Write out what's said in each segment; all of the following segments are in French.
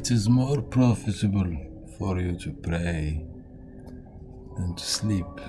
It is more profitable for you to pray than to sleep.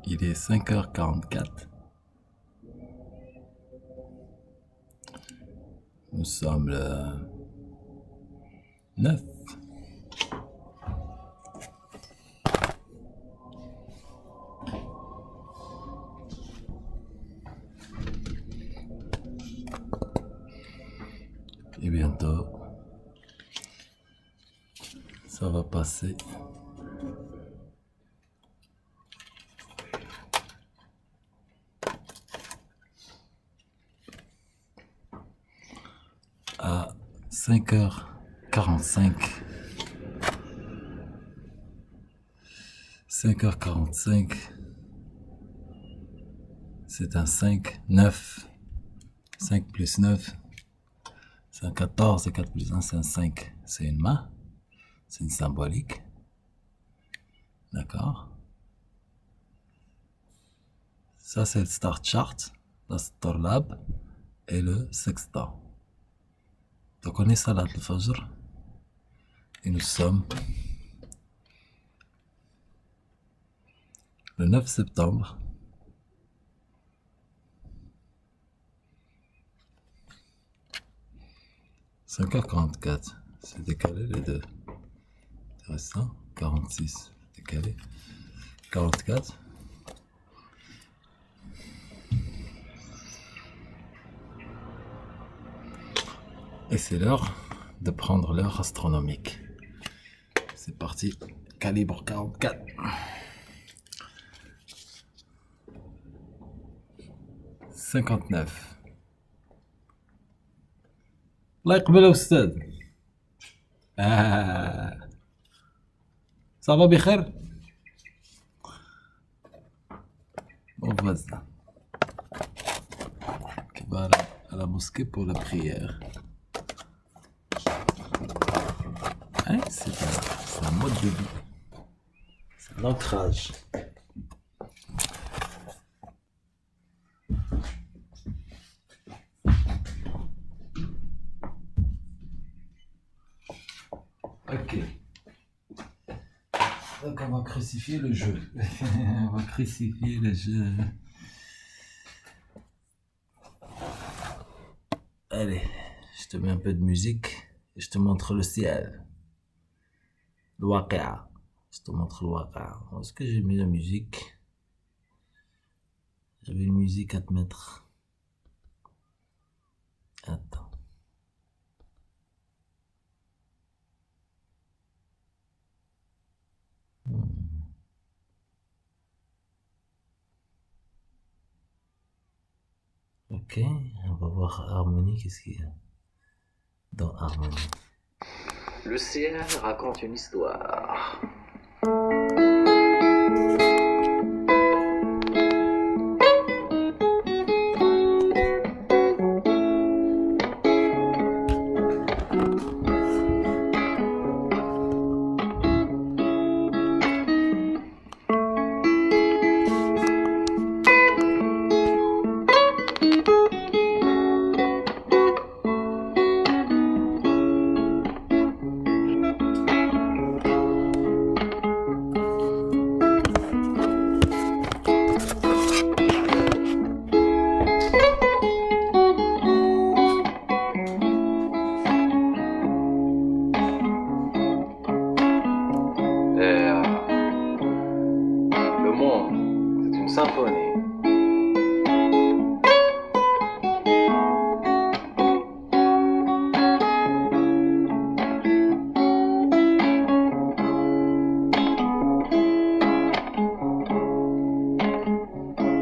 Il est 5h44. Nous sommes le 9. Et bientôt, ça va passer. À 5h45. 5h45. C'est un 5, 9. 5 plus 9. C'est un 14 et 4 plus 1, c'est un 5. C'est une main. C'est une symbolique. D'accord. Ça, c'est le Star Chart, le Star Lab et le Sextant. Donc, on est Salat al-Fajr. Et nous sommes le 9 septembre. 5h44, c'est décalé les deux. Intéressant. 46, décalé. 44. Et c'est l'heure de prendre l'heure astronomique. C'est parti. Calibre 44. « 59. الله يقبل أستاذ. Ça va بخير؟ On va ça. Qui va à la mosquée pour la prière. Hein? C'est un mode de vie. C'est un ancrage. Ok. Donc on va crucifier le jeu. On va crucifier le jeu. Allez, je te mets un peu de musique et je te montre le ciel. Le waqi'a. Je te montre le waqi'a. Est-ce que j'ai mis la musique? J'avais une musique à te mettre. Attends. Ok, on va voir Harmonie, qu'est-ce qu'il y a dans Harmonie. Le ciel raconte une histoire. Le monde, c'est une symphonie.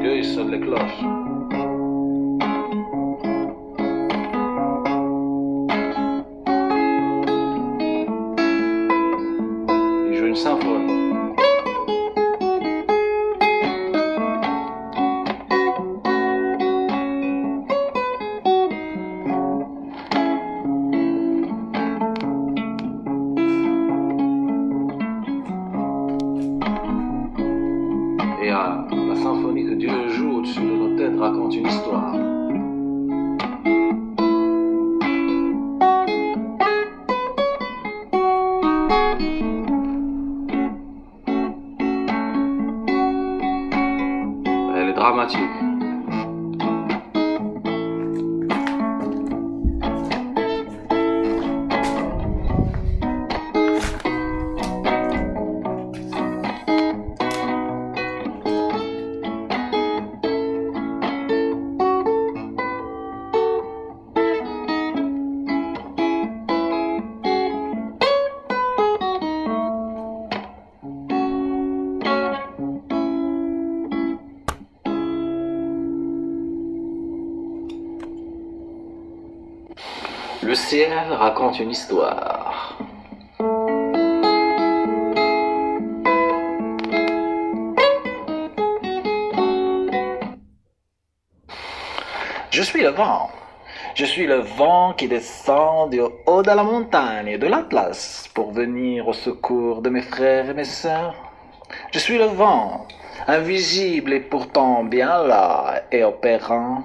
Dieu, il sonne les cloches. Il joue une symphonie. Et raconte une histoire. Elle est dramatique. Le ciel raconte une histoire. Je suis le vent. Je suis le vent qui descend du haut de la montagne de l'Atlas pour venir au secours de mes frères et mes sœurs. Je suis le vent, invisible et pourtant bien là et opérant.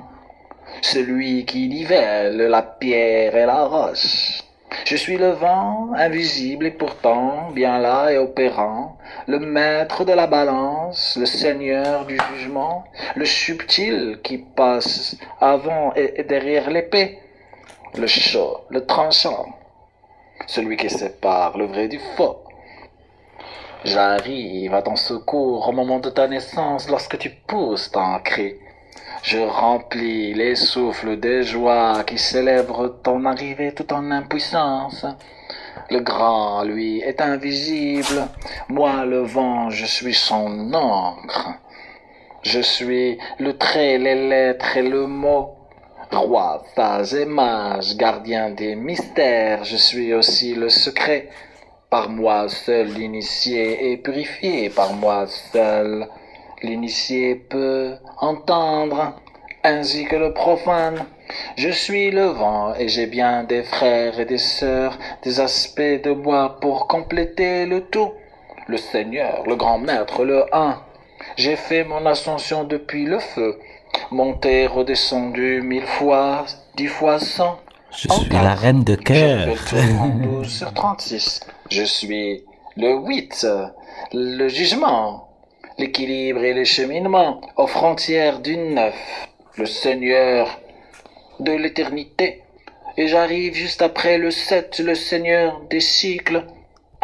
Celui qui nivelle la pierre et la roche. Je suis le vent, invisible et pourtant bien là et opérant, le maître de la balance, le seigneur du jugement, le subtil qui passe avant et derrière l'épée, le chaud, le tranchant, celui qui sépare le vrai du faux. J'arrive à ton secours au moment de ta naissance lorsque tu pousses ton cri. Je remplis les souffles des joies qui célèbrent ton arrivée tout en impuissance. Le grand, lui, est invisible. Moi, le vent, je suis son encre. Je suis le trait, les lettres et le mot. Roi, sage et mage, gardien des mystères, je suis aussi le secret. Par moi seul l'initié est purifié, par moi seul l'initié peut entendre, ainsi que le profane. Je suis le vent et j'ai bien des frères et des sœurs, des aspects de bois pour compléter le tout. Le Seigneur, le grand maître, le un. J'ai fait mon ascension depuis le feu, monté, redescendu 1000 fois, 10 fois 100. Je suis la reine de cœur. Je fais le tour en 12 sur 36. Je suis le 8, le jugement, l'équilibre et le cheminement aux frontières du 9, le Seigneur de l'éternité. Et j'arrive juste après le 7, le Seigneur des cycles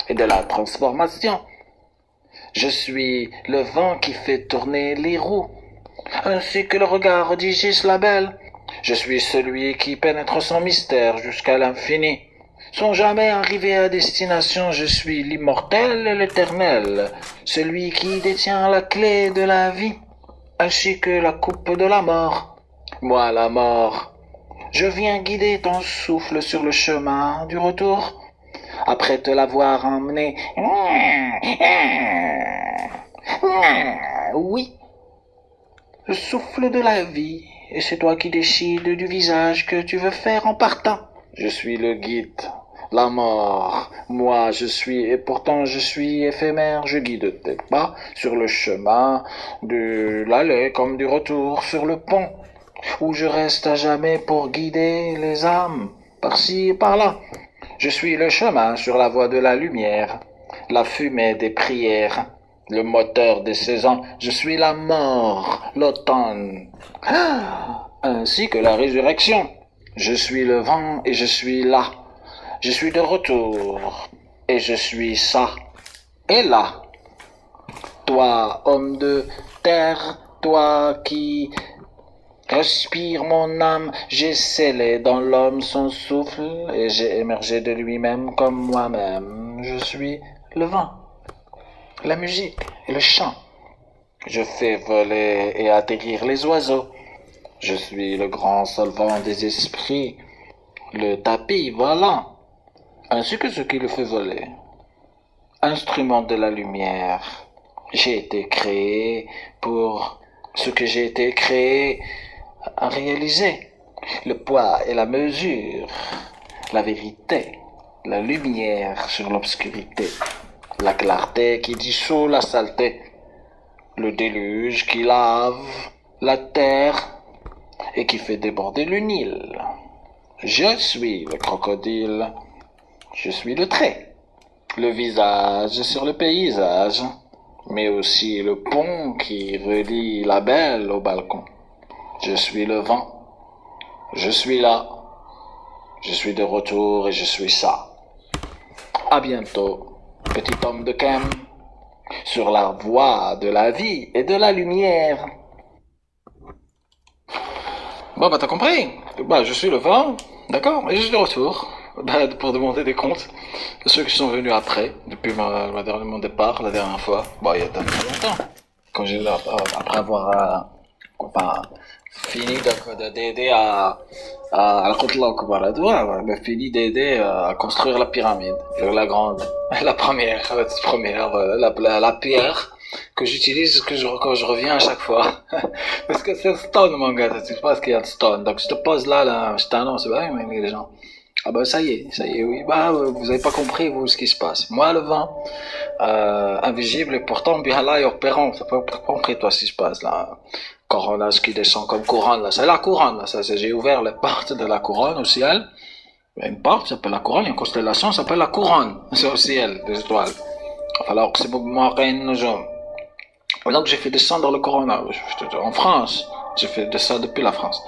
et de la transformation. Je suis le vent qui fait tourner les roues, ainsi que le regard d'Isis la belle. Je suis celui qui pénètre son mystère jusqu'à l'infini. Sans jamais arriver à destination, je suis l'immortel et l'éternel, celui qui détient la clé de la vie, ainsi que la coupe de la mort. Moi, la mort, je viens guider ton souffle sur le chemin du retour, après te l'avoir emmené. Oui, le souffle de la vie, et c'est toi qui décides du visage que tu veux faire en partant. Je suis le guide, la mort, moi je suis, et pourtant je suis éphémère, je guide tes pas sur le chemin de l'aller comme du retour sur le pont, où je reste à jamais pour guider les âmes, par-ci et par-là. Je suis le chemin sur la voie de la lumière, la fumée des prières, le moteur des saisons. Je suis la mort, l'automne, ainsi que la résurrection. Je suis le vent et je suis là. Je suis de retour et je suis ça et là. Toi, homme de terre, toi qui respire mon âme, j'ai scellé dans l'homme son souffle et j'ai émergé de lui-même comme moi-même. Je suis le vent, la musique et le chant. Je fais voler et atterrir les oiseaux. Je suis le grand solvant des esprits, le tapis volant, ainsi que ce qui le fait voler. Instrument de la lumière, j'ai été créé pour ce que j'ai été créé à réaliser. Le poids et la mesure, la vérité, la lumière sur l'obscurité, la clarté qui dissout la saleté, le déluge qui lave la terre, et qui fait déborder le Nil. Je suis le crocodile, je suis le trait, le visage sur le paysage, mais aussi le pont qui relie la belle au balcon. Je suis le vent, je suis là, je suis de retour et je suis ça. À bientôt, petit homme de Kem, sur la voie de la vie et de la lumière. Bon, bah, t'as compris? Bah, je suis le vent, d'accord? Et je suis de retour, bah, pour demander des comptes de ceux qui sont venus après, depuis mon départ, la dernière fois. Bon, il y a très longtemps. Quand j'ai, après avoir, enfin, fini d'aider à la côte fini d'aider à construire la pyramide, la grande, la première, la pierre que j'utilise quand je reviens à chaque fois. Parce que c'est stone, mon gars, tu sais pas ce qu'il y a de stone. Donc je te pose là, je t'annonce, ouais, mais les gens. Ah bah ça y est, oui, bah vous avez pas compris vous ce qui se passe. Moi le vent, invisible et pourtant bien là et opérant, t'as pas compris toi ce qui se passe là. Corona, ce qui descend comme couronne là, c'est la couronne là, ça c'est j'ai ouvert les portes de la couronne au ciel. Il y a une porte qui s'appelle la couronne, il y a une constellation qui s'appelle la couronne, c'est au ciel, des étoiles. Alors que c'est beaucoup moins reine jaune. Donc j'ai fait descendre le corona en France. J'ai fait de ça depuis la France.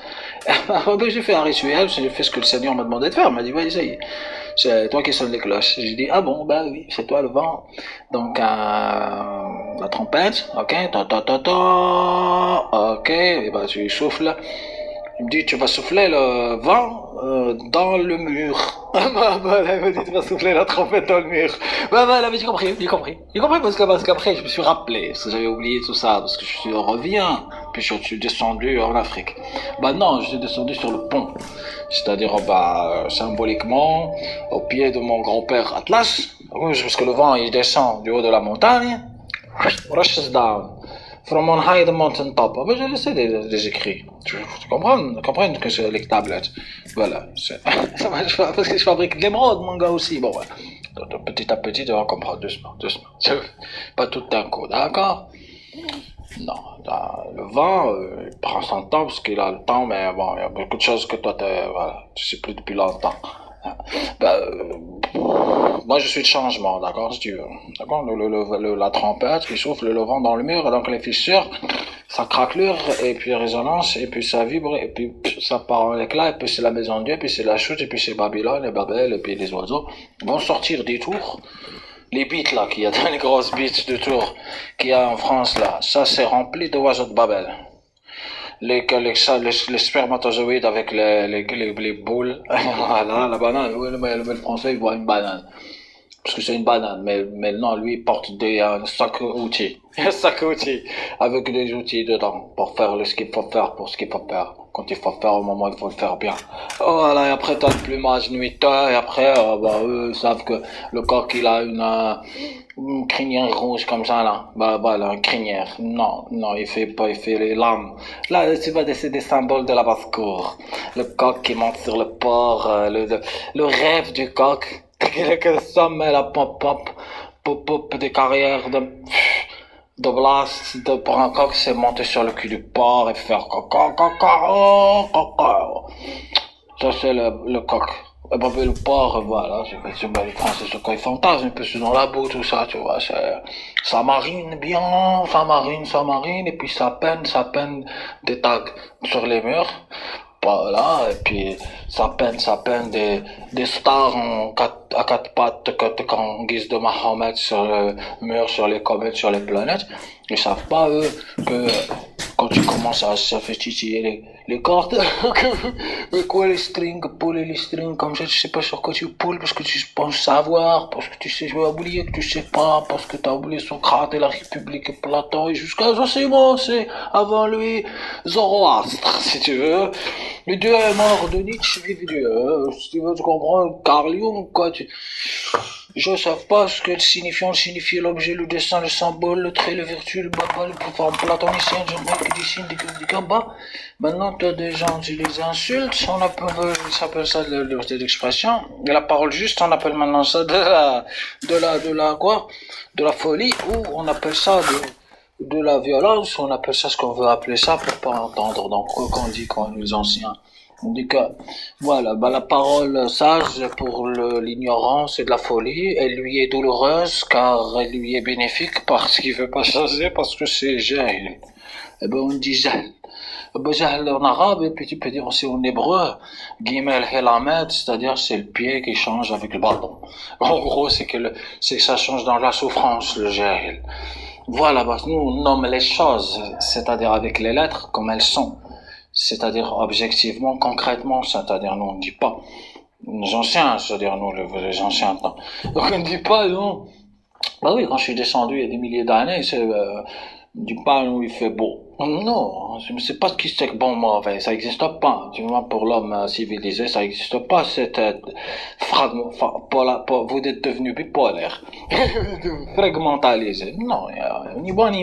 J'ai fait un rituel, j'ai fait ce que le Seigneur m'a demandé de faire. Il m'a dit, ouais, ça y est, c'est toi qui sonne les cloches. J'ai dit, ah bon, bah oui, c'est toi le vent. Donc, la trompette, ok, ok, et bah tu souffles. Il me dit, tu vas souffler le vent dans le mur. Il me dit, tu vas souffler la trompette dans le mur. Là, mais j'ai compris, parce qu'après, je me suis rappelé, parce que j'avais oublié tout ça, parce que je reviens, puis je suis descendu en Afrique. Bah non, je suis descendu sur le pont. C'est-à-dire, symboliquement, au pied de mon grand-père Atlas, parce que le vent, il descend du haut de la montagne, rushes down. From on high the mountain top. Ah ben, je laissé des écrits. Tu comprends que c'est les tablettes. Voilà. Ça marche pas parce que je fabrique de l'émeraude, mon gars aussi. Bon, ouais. Donc, petit à petit, tu vas comprendre doucement. Pas tout d'un coup, d'accord? Non. Le vent, il prend son temps parce qu'il a le temps, mais bon, il y a beaucoup de choses que toi, voilà, tu sais plus depuis longtemps. Ben, moi je suis le changement, d'accord, si tu veux. D'accord, la trompette qui souffle le vent dans le mur, et donc les fissures, ça craquelure, et puis résonance, et puis ça vibre, et puis ça part en éclat, et puis c'est la maison de Dieu, et puis c'est la chute, et puis c'est Babylone, et Babel, et puis les oiseaux vont sortir des tours. Les bites là, qu'il y a dans les grosses bites de tours qu'il y a en France là, ça c'est rempli d'oiseaux de Babel. Les spermatozoïdes avec les boules. Voilà, la banane. Oui, le français, il voit une banane. Parce que c'est une banane. Mais non, lui, il porte un sac outils. Un sac outils. Avec des outils dedans. Pour faire ce qu'il faut faire, pour ce qu'il faut faire. Quand il faut faire au moment, il faut le faire bien. Voilà, et après, t'as le plumage nuiteux, et après, eux savent que le coq, il a une crinière rouge comme ça, là. Bah, voilà, une crinière. Non, il fait pas, il fait les lames. Là, c'est des symboles de la basse-cour. Le coq qui monte sur le port, le rêve du coq. Que le sommet, la pop, des carrières de blast, pour un coq, c'est monter sur le cul du porc et faire coco. Ça, c'est le coq. Et ben, le porc, voilà, les Français, c'est quand ils fantasment, un peu dans la boue, tout ça, tu vois, ça marine bien, ça marine, et puis ça peine des tags sur les murs. Voilà, et puis ça peine des stars à quatre pattes en guise de Mahomet sur le mur, sur les comètes, sur les planètes. Ils savent pas, eux, que quand tu commences à se faire titiller les cordes, quoi les strings, poules les strings, comme ça, tu sais pas sur quoi tu poules, parce que tu penses savoir, parce que tu sais, je vais oublier que tu sais pas, parce que t'as oublié Socrate et la République et Platon, et jusqu'à ça c'est bon, c'est avant lui, Zoroastre, si tu veux. Le dieu est mort de Nietzsche, vive Dieu, si tu veux, tu comprends, Carl Jung, quoi, je ne sais pas ce que le signifiait l'objet, le dessin, le symbole, le trait, le vertu, le baba, le pouvoir platonicien, géométrique, des signes, des gabas. Maintenant, tu as des gens qui les insultent, ça s'appelle ça de liberté d'expression. Et la parole juste, on appelle maintenant ça de la folie, ou on appelle ça de la violence, on appelle ça ce qu'on veut appeler ça pour pas entendre. Donc, qu'on dit quand les anciens, on dit que, voilà, bah, la parole sage pour l'ignorance et de la folie, elle lui est douloureuse car elle lui est bénéfique parce qu'il veut pas changer parce que c'est jahl. Eh ben, on dit jahl. Jahl en arabe, et puis tu peux dire aussi en hébreu, Gimel Helamed, c'est-à-dire c'est le pied qui change avec le bâton. En gros, c'est que ça change dans la souffrance, le jahl. Voilà, bah, nous on nomme les choses, c'est-à-dire avec les lettres comme elles sont. C'est-à-dire objectivement, concrètement, c'est-à-dire nous on ne dit pas. Les anciens, c'est-à-dire nous les anciens temps. Donc on ne dit pas, non. Bah oui, quand je suis descendu il y a des milliers d'années, du pain où il fait beau. Non, je ne sais pas ce qui c'est que bon mauvais, ça n'existe pas. Tu vois, pour l'homme civilisé, ça n'existe pas cette fragment, vous êtes devenu bipolaire, fragmentalisé. Non, ni bon ni